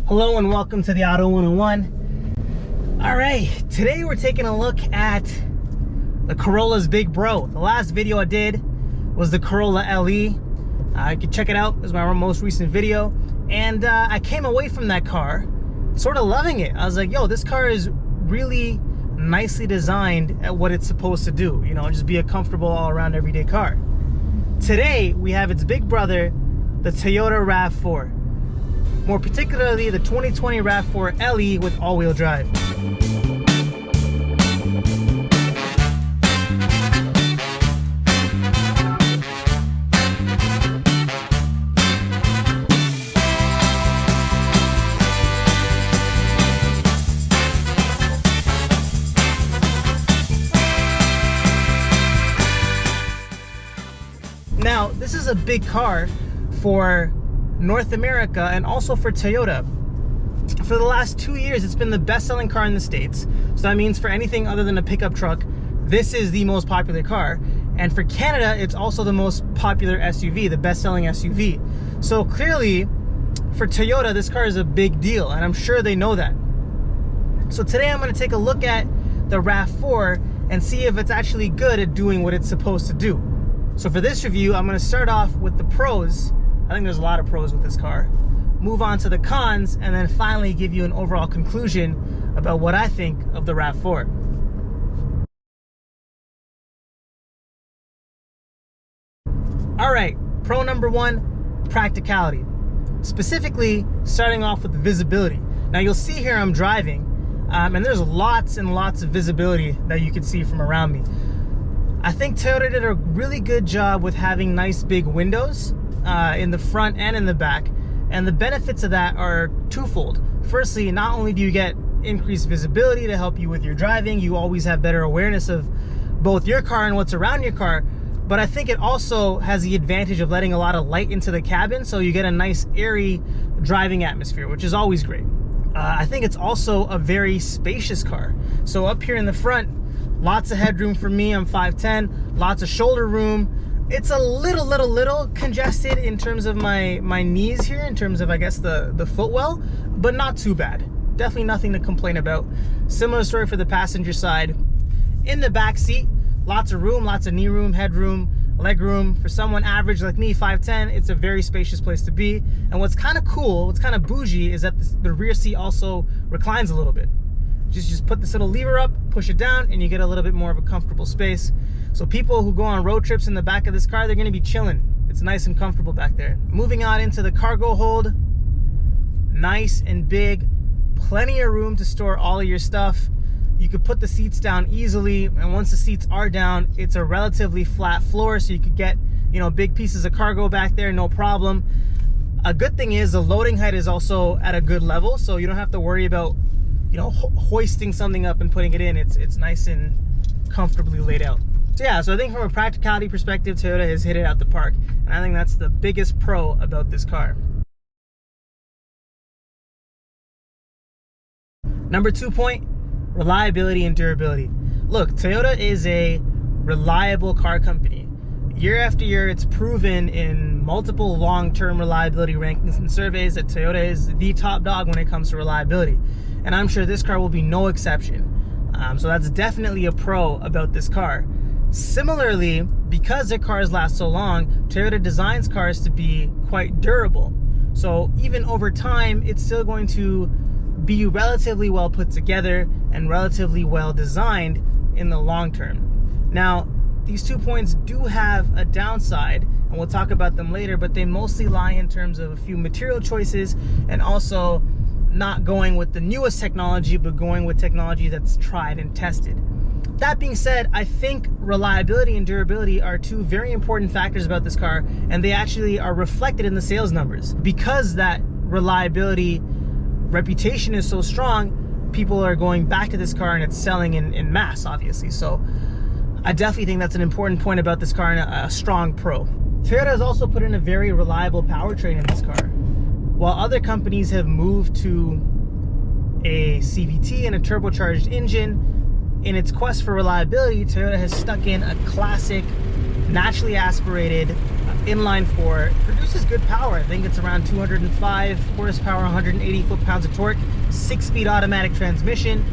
Hello and welcome to the Auto 101. All right, today we're taking a look at the Corolla's big bro. The last video I did was the Corolla LE. You can check it out. It was my most recent video. And I came away from that car sort of loving it. I was like, yo, this car is really nicely designed at what it's supposed to do. You know, just be a comfortable all-around everyday car. Today, we have its big brother, the Toyota RAV4. More particularly, the 2020 RAV4 LE with all-wheel drive. Now, this is a big car for North America and also for Toyota. For the last 2 years, it's been the best-selling car in the States. So that means for anything other than a pickup truck, this is the most popular car. And for Canada, it's also the most popular SUV, the best-selling SUV. So clearly, for Toyota, this car is a big deal, and I'm sure they know that. So today I'm going to take a look at the RAV4 and see if it's actually good at doing what it's supposed to do. So for this review, I'm going to start off with the pros. I think there's a lot of pros with this car. Move on to the cons, and then finally give you an overall conclusion about what I think of the RAV4. All right, pro number one, practicality. Specifically, starting off with the visibility. Now you'll see here I'm driving, and there's lots and lots of visibility that you can see from around me. I think Toyota did a really good job with having nice big windows in the front and in the back, and the benefits of that are twofold. Firstly, not only do you get increased visibility to help you with your driving, you always have better awareness of both your car and what's around your car, but I think it also has the advantage of letting a lot of light into the cabin, so you get a nice airy driving atmosphere, which is always great. I think it's also a very spacious car. So up here in the front, lots of headroom for me. I'm 5'10", lots of shoulder room. It's a little congested in terms of my knees here, in terms of, I guess, the footwell, but not too bad. Definitely nothing to complain about. Similar story for the passenger side. In the back seat, lots of room, lots of knee room, headroom, leg room. For someone average like me, 5'10", it's a very spacious place to be. And what's kind of cool, what's kind of bougie, is that the rear seat also reclines a little bit. Just put this little lever up, push it down, and you get a little bit more of a comfortable space. So people who go on road trips in the back of this car, they're gonna be chilling. It's nice and comfortable back there. Moving on into the cargo hold, nice and big, plenty of room to store all of your stuff. You could put the seats down easily, and once the seats are down, it's a relatively flat floor, so you could get, you know, big pieces of cargo back there, no problem. A good thing is the loading height is also at a good level, so you don't have to worry about, you know, hoisting something up and putting it in. It's nice and comfortably laid out. So yeah, so I think from a practicality perspective, Toyota has hit it out the park, and I think that's the biggest pro about this car. Number 2 point, reliability and durability. Look, Toyota is a reliable car company. Year after year, it's proven in multiple long-term reliability rankings and surveys that Toyota is the top dog when it comes to reliability. And I'm sure this car will be no exception. So that's definitely a pro about this car. Similarly, because their cars last so long, Toyota designs cars to be quite durable. So even over time, it's still going to be relatively well put together and relatively well designed in the long term. Now, these 2 points do have a downside, and we'll talk about them later, but they mostly lie in terms of a few material choices and also not going with the newest technology, but going with technology that's tried and tested. That being said, I think reliability and durability are two very important factors about this car, and they actually are reflected in the sales numbers. Because that reliability reputation is so strong, people are going back to this car and it's selling in mass, obviously. So I definitely think that's an important point about this car and a strong pro. Toyota has also put in a very reliable powertrain in this car. While other companies have moved to a CVT and a turbocharged engine, in its quest for reliability, Toyota has stuck in a classic, naturally aspirated inline four, produces good power. I think it's around 205 horsepower, 180 foot-pounds of torque, 6-speed automatic transmission.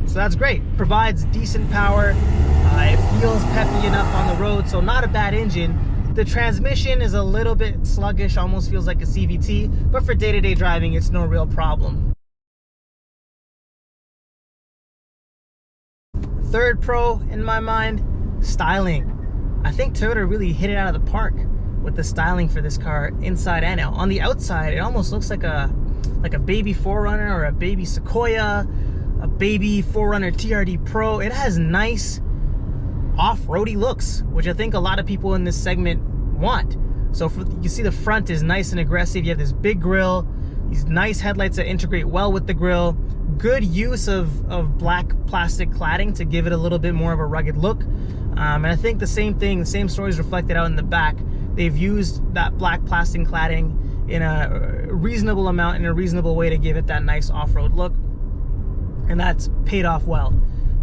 So that's great. Provides decent power. It feels peppy enough on the road, so not a bad engine. The transmission is a little bit sluggish, almost feels like a CVT, but for day-to-day driving, it's no real problem. Third pro in my mind, styling. I think Toyota really hit it out of the park with the styling for this car, inside and out. On the outside, it almost looks like a baby 4Runner or a baby Sequoia, a baby 4Runner TRD Pro. It has nice off-roady looks, which I think a lot of people in this segment want. So you see the front is nice and aggressive. You have this big grille, these nice headlights that integrate well with the grille, good use of black plastic cladding to give it a little bit more of a rugged look. And I think the same story is reflected out in the back. They've used that black plastic cladding in a reasonable amount, in a reasonable way, to give it that nice off-road look. And that's paid off well.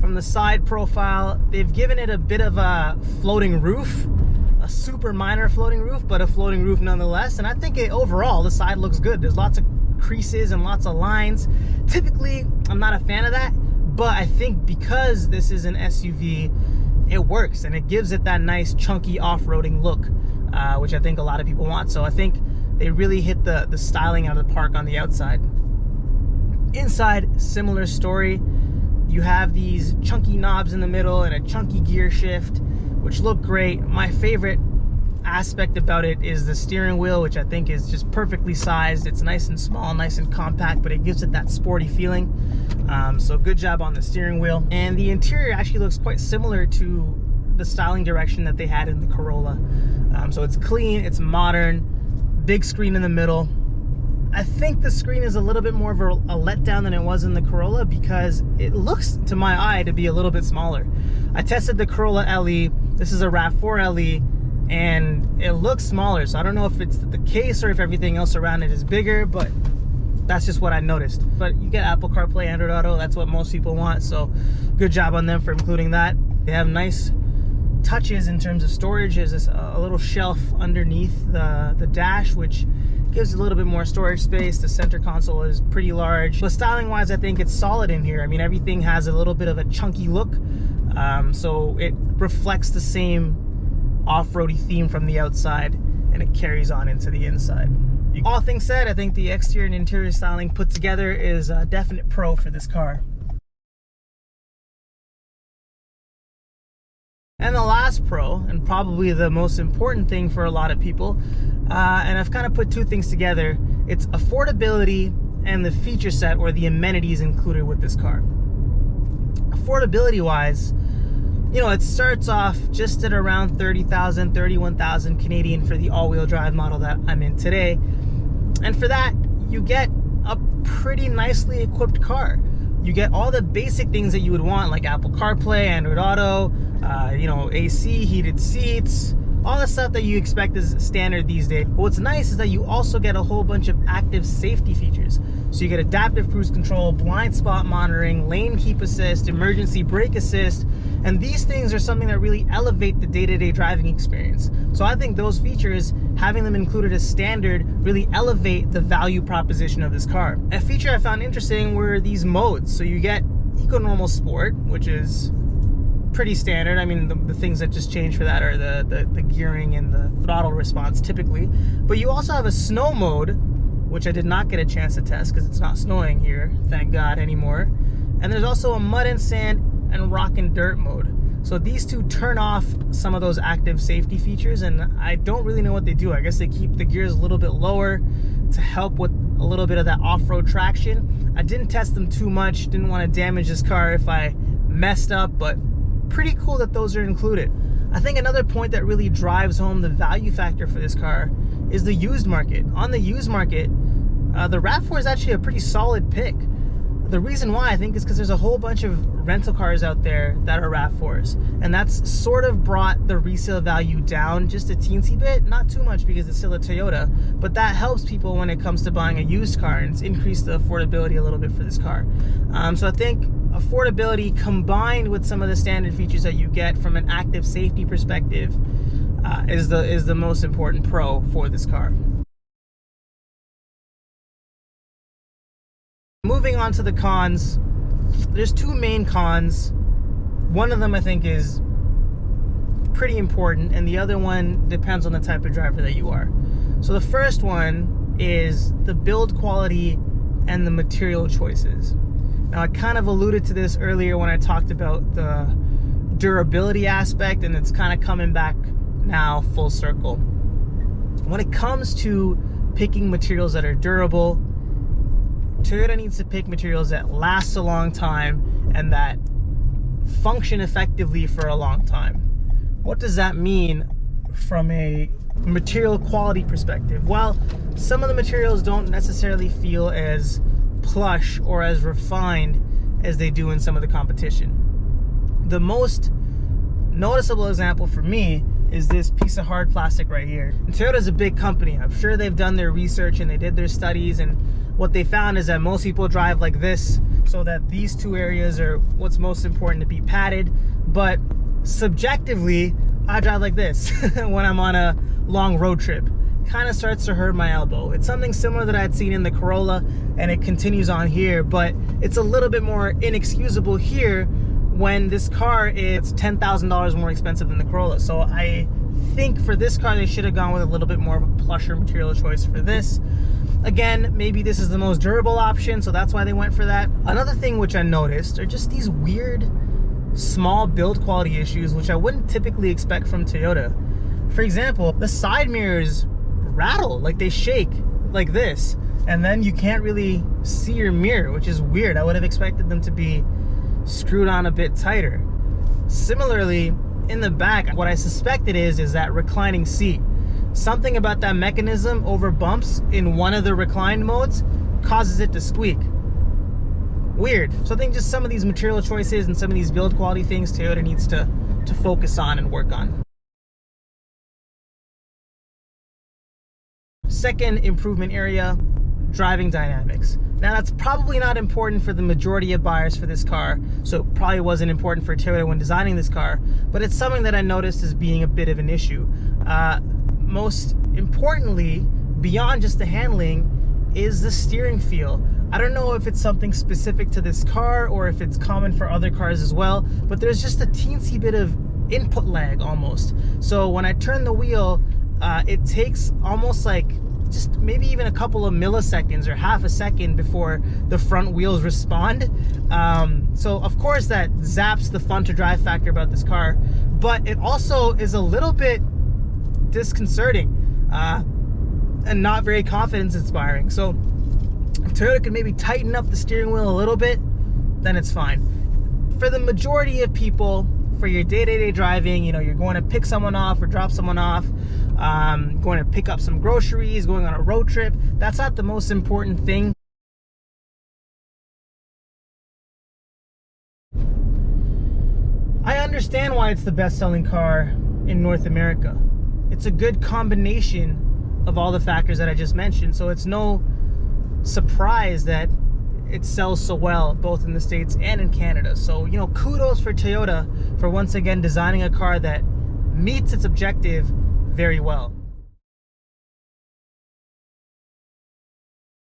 From the side profile, they've given it a bit of a floating roof, a super minor floating roof, but a floating roof nonetheless. And I think overall, the side looks good. There's lots of creases and lots of lines. Typically, I'm not a fan of that, but I think because this is an SUV, it works and it gives it that nice chunky off-roading look, which I think a lot of people want. So I think they really hit the styling out of the park on the outside. Inside, similar story. You have these chunky knobs in the middle and a chunky gear shift, which look great. My favorite aspect about it is the steering wheel, which I think is just perfectly sized. It's nice and small, nice and compact, but it gives it that sporty feeling. So good job on the steering wheel. And the interior actually looks quite similar to the styling direction that they had in the Corolla. So it's clean, it's modern, big screen in the middle. I think the screen is a little bit more of a letdown than it was in the Corolla, because it looks, to my eye, to be a little bit smaller. I tested the Corolla LE. This is a RAV4 LE, and it looks smaller. So I don't know if it's the case or if everything else around it is bigger, but that's just what I noticed. But you get Apple CarPlay, Android Auto. That's what most people want. So good job on them for including that. They have nice touches in terms of storage. There's a little shelf underneath the dash, which gives a little bit more storage space. The center console is pretty large. But styling wise, I think it's solid in here. I mean, everything has a little bit of a chunky look. So it reflects the same off-roady theme from the outside, and it carries on into the inside. All things said, I think the exterior and interior styling put together is a definite pro for this car. And the last pro, and probably the most important thing for a lot of people, and I've kind of put two things together. It's affordability and the feature set, or the amenities included with this car. Affordability wise, you know, it starts off just at around 30,000, 31,000 Canadian for the all-wheel drive model that I'm in today. And for that, you get a pretty nicely equipped car. You get all the basic things that you would want, like Apple CarPlay, Android Auto, you know, AC, heated seats, all the stuff that you expect is standard these days. But what's nice is that you also get a whole bunch of active safety features. So you get adaptive cruise control, blind spot monitoring, lane keep assist, emergency brake assist, and these things are something that really elevate the day-to-day driving experience. So I think those features, having them included as standard, really elevate the value proposition of this car. A feature I found interesting were these modes. So you get Eco Normal Sport, which is pretty standard. I mean, the things that just change for that are the gearing and the throttle response typically. But you also have a snow mode, which I did not get a chance to test because it's not snowing here, thank God, anymore. And there's also a mud and sand and rock and dirt mode. So these two turn off some of those active safety features, and I don't really know what they do. I guess they keep the gears a little bit lower to help with a little bit of that off-road traction. I didn't test them too much, didn't want to damage this car if I messed up, but pretty cool that those are included. I think another point that really drives home the value factor for this car is the used market. On the used market, the RAV4 is actually a pretty solid pick. The reason why, I think, is because there's a whole bunch of rental cars out there that are RAV4s, and that's sort of brought the resale value down just a teensy bit, not too much because it's still a Toyota, but that helps people when it comes to buying a used car, and it's increased the affordability a little bit for this car. So I think affordability combined with some of the standard features that you get from an active safety perspective is the most important pro for this car. Moving on to the cons, there's two main cons. One of them I think is pretty important, and the other one depends on the type of driver that you are. So the first one is the build quality and the material choices. Now, I kind of alluded to this earlier when I talked about the durability aspect, and it's kind of coming back now full circle. When it comes to picking materials that are durable, Toyota needs to pick materials that last a long time and that function effectively for a long time. What does that mean from a material quality perspective? Well, some of the materials don't necessarily feel as plush or as refined as they do in some of the competition. The most noticeable example for me is this piece of hard plastic right here. And Toyota's a big company. I'm sure they've done their research and they did their studies, and what they found is that most people drive like this, so that these two areas are what's most important to be padded. But subjectively, I drive like this when I'm on a long road trip. Kind of starts to hurt my elbow. It's something similar that I'd seen in the Corolla, and it continues on here, but it's a little bit more inexcusable here when this car is $10,000 more expensive than the Corolla. So I think for this car, they should have gone with a little bit more of a plusher material choice for this. Again, maybe this is the most durable option, so that's why they went for that. Another thing which I noticed are just these weird small build quality issues, which I wouldn't typically expect from Toyota. For example, the side mirrors rattle, like they shake like this, and then you can't really see your mirror, which is weird. I would have expected them to be screwed on a bit tighter. Similarly, in the back, what I suspected is that reclining seat. Something about that mechanism over bumps in one of the reclined modes causes it to squeak. Weird. So I think just some of these material choices and some of these build quality things Toyota needs to focus on and work on. Second improvement area, driving dynamics. Now, that's probably not important for the majority of buyers for this car, so it probably wasn't important for Toyota when designing this car, but it's something that I noticed as being a bit of an issue. Most importantly, beyond just the handling, is the steering feel. I don't know if it's something specific to this car or if it's common for other cars as well, but there's just a teensy bit of input lag almost. So when I turn the wheel, it takes almost like just maybe even a couple of milliseconds or half a second before the front wheels respond. So of course that zaps the fun to drive factor about this car, but it also is a little bit disconcerting and not very confidence inspiring. So if Toyota could maybe tighten up the steering wheel a little bit, then it's fine. For the majority of people, for your day-to-day driving, you know, you're going to pick someone off or drop someone off, going to pick up some groceries, going on a road trip, that's not the most important thing. I understand why it's the best-selling car in North America. It's a good combination of all the factors that I just mentioned, so it's no surprise that it sells so well both in the States and in Canada. So, you know, kudos for Toyota for once again designing a car that meets its objective very well.